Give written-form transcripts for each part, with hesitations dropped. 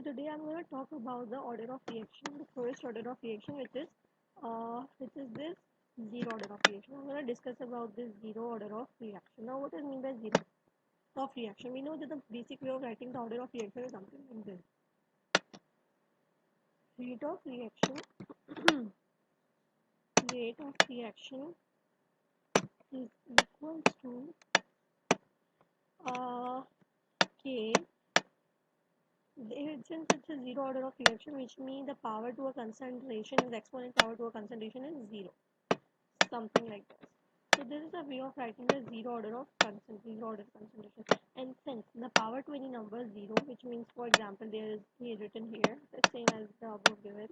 So today I'm going to talk about the order of reaction, the first order of reaction, which is this zero order of reaction. I'm going to discuss about this zero order of reaction. Now, what is mean by zero of reaction? We know that the basic way of writing the order of reaction is something like this. Rate of reaction, rate of reaction is equals to K. Since it's a zero order of reaction, which means the power to a concentration is exponent power to a concentration is zero, something like this. So this is a way of writing the zero order concentration. And since the power to any number is zero, which means, for example, there is written here the same as the above given.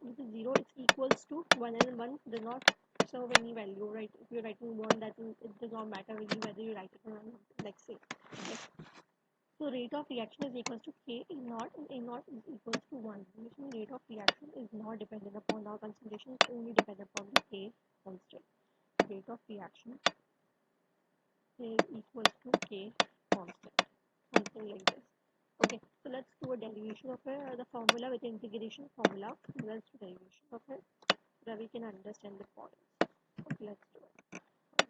This is zero. It's equals to one, and one does not serve any value, right? If you're writing one, that means it does not matter really whether you write it or not. Like say. Okay. So rate of reaction is equals to K A naught, and A naught is equals to 1, which means rate of reaction is not dependent upon our concentration, it's only dependent upon the K constant. Rate of reaction is equals to K constant, something like this. Okay, so let's do a derivation of the formula with integration formula. Let's do derivation of it so that we can understand the points. Okay, let's do it.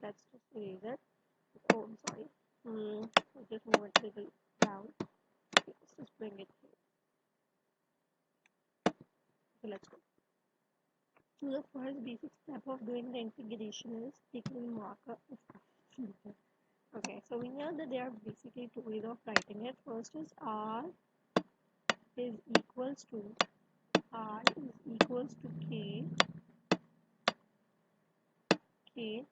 Let's just erase it. Oh, I'm sorry. Just move it a little down. Okay, let's just bring it here. So let's go. So the first basic step of doing the integration is taking marker of filter. Okay, so we know that there are basically two ways of writing it. First is R is equals to K naught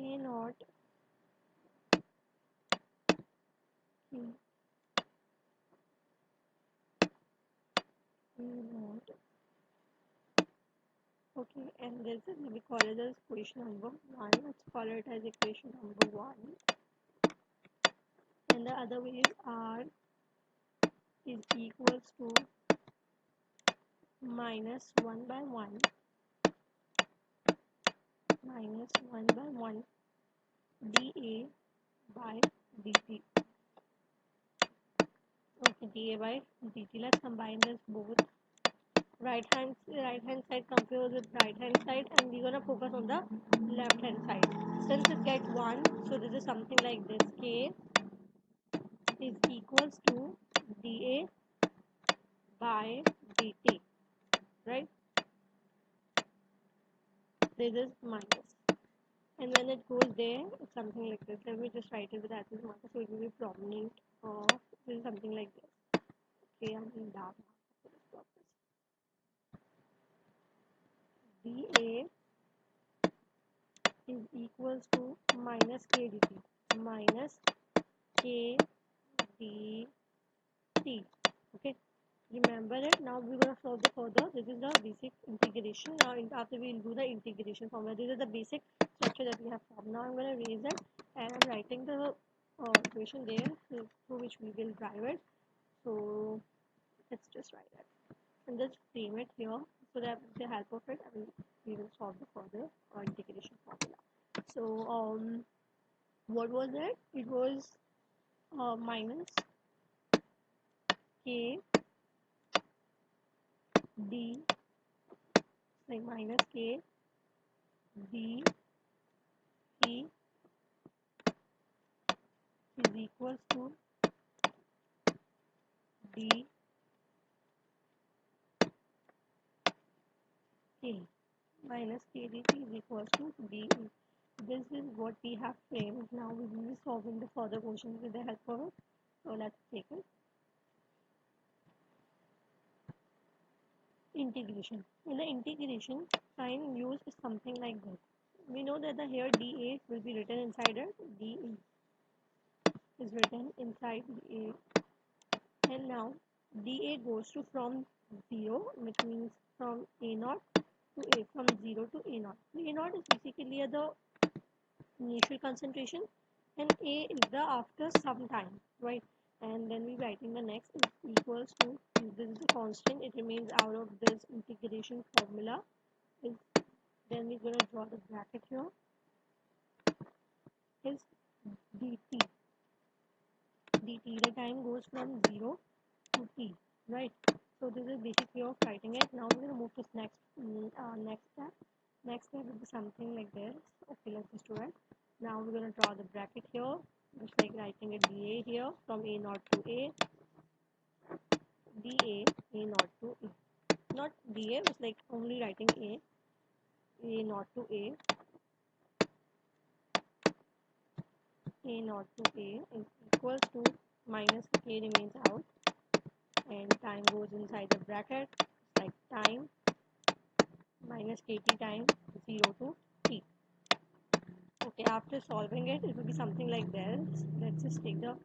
K naught. Okay, and this is we call it as equation number 1. Let's call it as equation number 1. And the other way is R is equals to minus 1 by 1 dA by dt. Okay, dA by dt. Let's combine this both. Right hand side compares with right hand side, and we're gonna focus on the left hand side. Since it gets 1, so this is something like this. K is equals to dA by dt, right? This is minus, and when it goes there, it's something like this. Let me just write it with acid marker so it will be prominent. This is something like this. Okay, I'm in dark for this purpose. dA is equals to minus k dt, minus k dt. Okay, remember it. Now we're going to solve the further. This is the basic integration. Now after we'll do the integration formula. This is the basic structure that we have formed. Now I'm going to erase it, and I'm writing the equation there through which we will drive it. So let's just write it and just frame it here so that with the help of it we will solve the further integration formula. So what was it? It was minus k d, like minus k d t is equals to d k, minus k dt is equals to d. This is what we have framed. Now we will be solving the further questions with the help of it. So let's take it. Integration. In the integration, sign used is something like this. We know that the here dA will be written inside it. dA is written inside dA, and now dA goes to from 0, which means from A naught to A, from 0 to A naught. A naught is basically the initial concentration, and A is the after some time, right? And then we writing the next is equals to, this is the constant, it remains out of this integration formula. Then we're going to draw the bracket here, is dt. dt. The time goes from 0 to t, right? So this is basic way of writing it. Now we're gonna move to next step. Next step will be something like this. Okay, let's just do it. Now we're gonna draw the bracket here, just like writing a dA here from a naught to a, dA, a naught to a. Not dA, it's like only writing a naught to a naught to a is equals to minus k remains out, and time goes inside the bracket, like time minus kt time 0 to t. Okay, after solving it, it will be something like this. Let's just take the,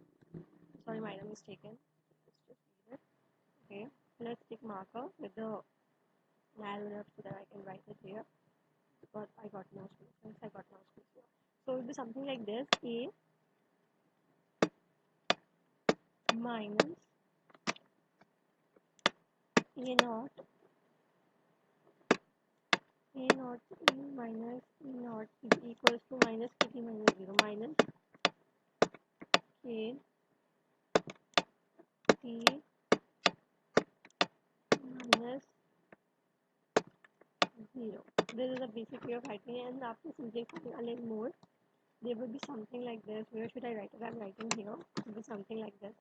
sorry, my name is taken. Let's just read it. Okay, let's take marker with the narrow enough so that I can write it here. But I got no space. Yes, I got no space here. So it will be something like this. A minus a naught, a naught e minus e naught is equals to minus kt minus 0 minus k t minus 0. This is a basic way of writing it, and after simplifying a little more, there will be something like this. Where should I write it? I'm writing here. It will be something like this.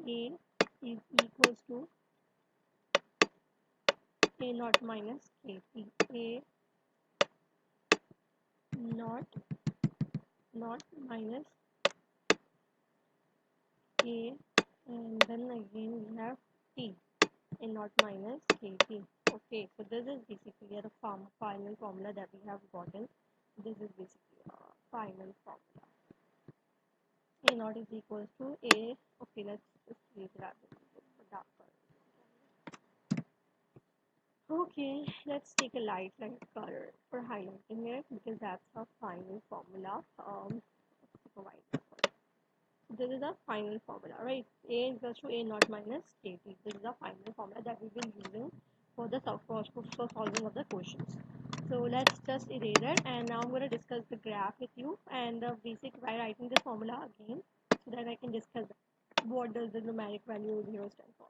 A is equals to a naught minus kt. A naught minus a, and then again we have t, a naught minus kt. Okay, so this is basically the final formula that we have gotten. This is basically a final formula. A naught is equals to a. Okay, let's just read that darker. Okay, let's take a light color for highlighting it, because that's our final formula. This is the final formula, right? A is equals to a naught minus kt. This is the final formula that we've been using for the solving of the questions. So let's just erase it, and now I'm going to discuss the graph with you and the basic by writing this formula again, so that I can discuss what does the numeric value 0 stand for.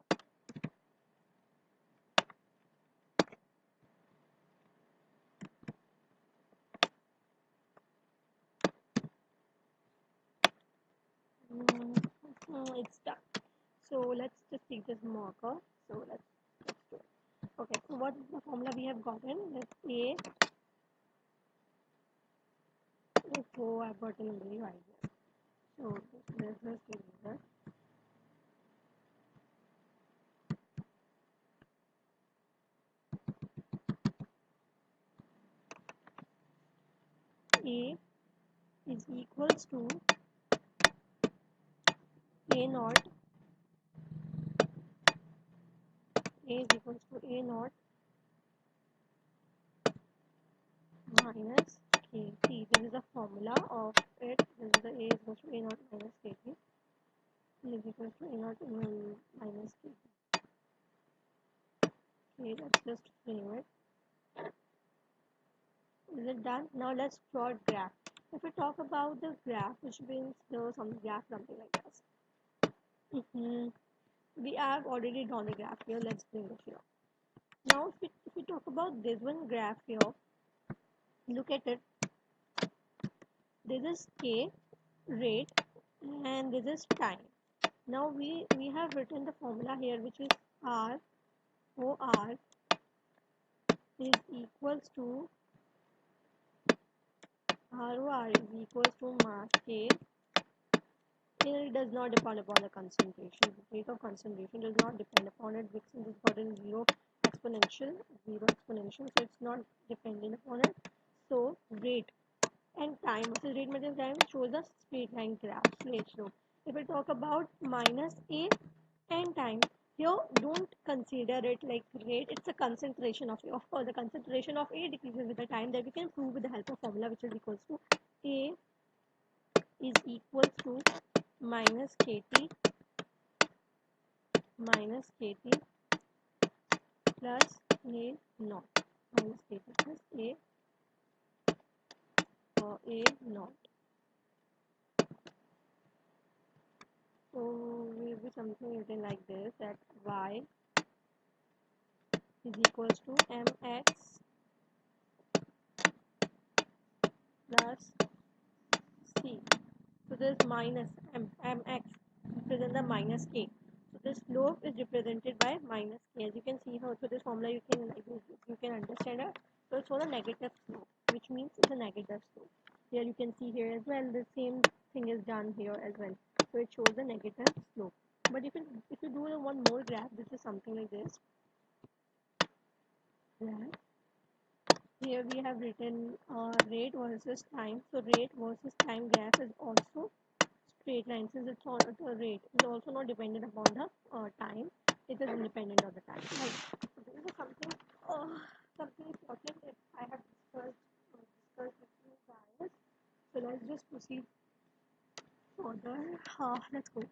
It's done. So let's just take this marker. So let's do it. Okay, so what is the formula we have gotten? Let's A. Oh, I've gotten a very idea. So let's just do this. A is equals to a naught. A is equals to a naught minus kt. This is the formula of it. This is the A is equals to a naught minus kt. Is equals to a naught minus kt. Okay, let's just frame it. Is it done? Now let's draw a graph. If we talk about the graph, which means some graph something like this. We have already drawn the graph here. Let's bring it here. Now if we talk about this one graph here, look at it. This is k, rate, and this is time. Now we have written the formula here, which is r o r is equals to r o r is equals to mass k. Here it does not depend upon the concentration. The rate of concentration does not depend upon it, because it's got a zero exponential, so it's not dependent upon it. So rate and time, so rate minus time shows a straight line graph, straight slope. If we talk about minus a and time, here don't consider it like rate, it's a concentration of a. Of course, the concentration of a decreases with the time, that we can prove with the help of formula, which is equals to a is equals to minus kt plus a naught, minus kt plus a naught. have something written like this, that y is equals to mx plus c. So this minus mx represent the minus k. So this slope is represented by minus k. As you can see here, so this formula you can understand it. So it's for the negative slope, which means it's a negative slope. Here you can see here as well, the same thing is done here as well. So it shows the negative slope. But if you do one more graph, this is something like this. Graph. Here we have written rate versus time. So rate versus time graph is also straight line, since it's on the rate is also not dependent upon the time. It is independent of the time. Right. So this is something important that I have discussed with you guys. So let's just proceed further. Let's go.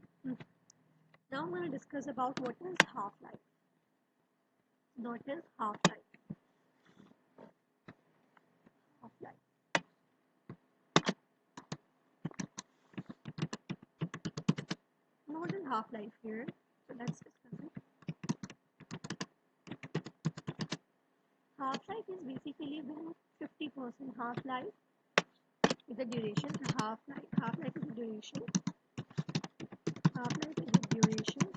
Now I'm going to discuss about what is half life. What is half life? Half life. What is half life here? So let's discuss it. Half life is basically when 50% half life is the duration. So half life is the duration. Half life is the duration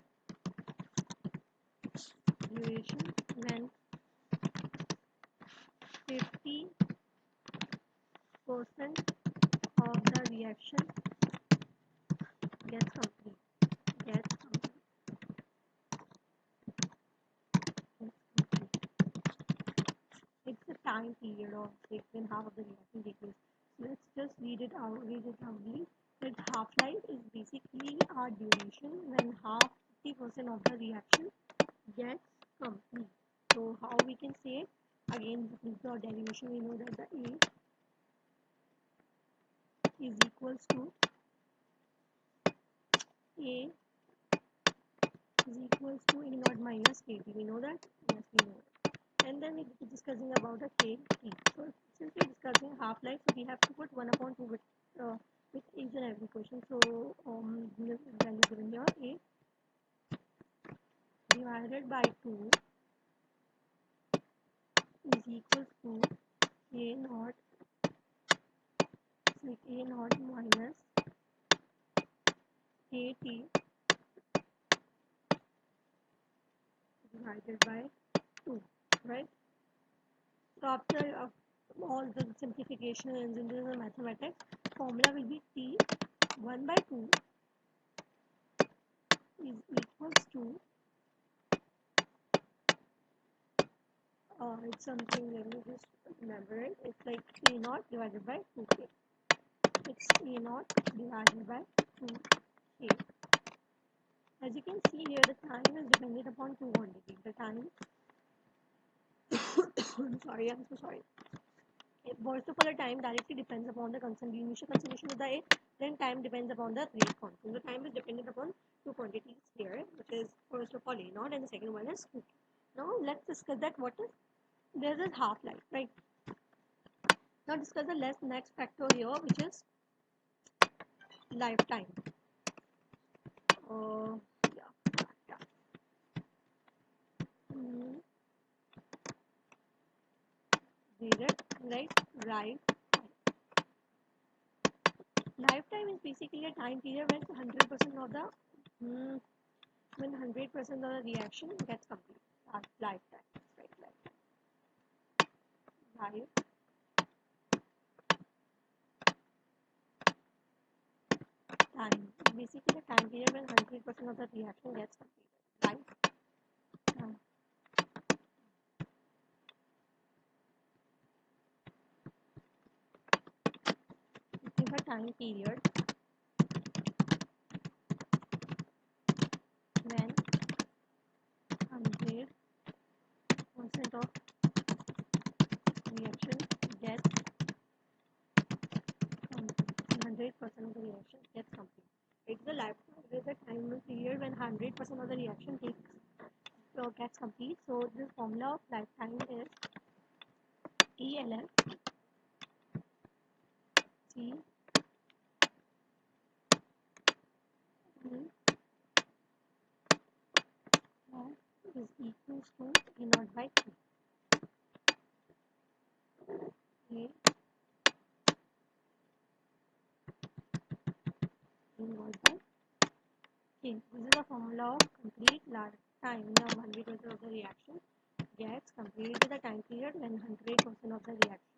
when 50% of the reaction gets complete. Gets complete. It's the time period of when half of the reaction takes place. Let's just read it out. That half life is basically our duration when 50% of the reaction gets complete. So how we can say, again, this is the derivation. We know that the A is equals to A A naught minus KT. We know that? Yes, we know it. And then we'll be discussing about the KT. So since we're discussing half-life, so we have to put 1 upon 2 with each and every question. So this value given here, A divided by 2 is equals to A naught, like A naught minus KT divided by 2, right? So after all the simplification and into the mathematics, formula will be T 1 by 2 is equals to it's something, let me just remember it. It's like A naught divided by 2k. It's A naught divided by 2k. As you can see here, the time is dependent upon two quantities. The time I'm so sorry. First of all, the time directly depends upon the initial concentration of the A, then time depends upon the rate constant. The time is dependent upon two quantities here, which is first of all A naught and the second one is 2k. Now let's discuss that what is, this is half life, right? Now discuss the next factor here, which is lifetime. Yeah. Read it, right? Lifetime is basically a time period when 100% of the when 100% of the reaction gets complete. Lifetime, right? Time. Basically, a time period when 100% of the reaction gets completed. Lifetime. It is a time period when 100% of reaction gets complete. 100% of the reaction gets complete. It's the lifetime. It is a time period when 100% of the reaction gets complete. So this formula of lifetime is ELF T is equals to A naught by K. A naught by K. This is the formula of complete time in the 100% of the reaction gets completed the time period when 100% of the reaction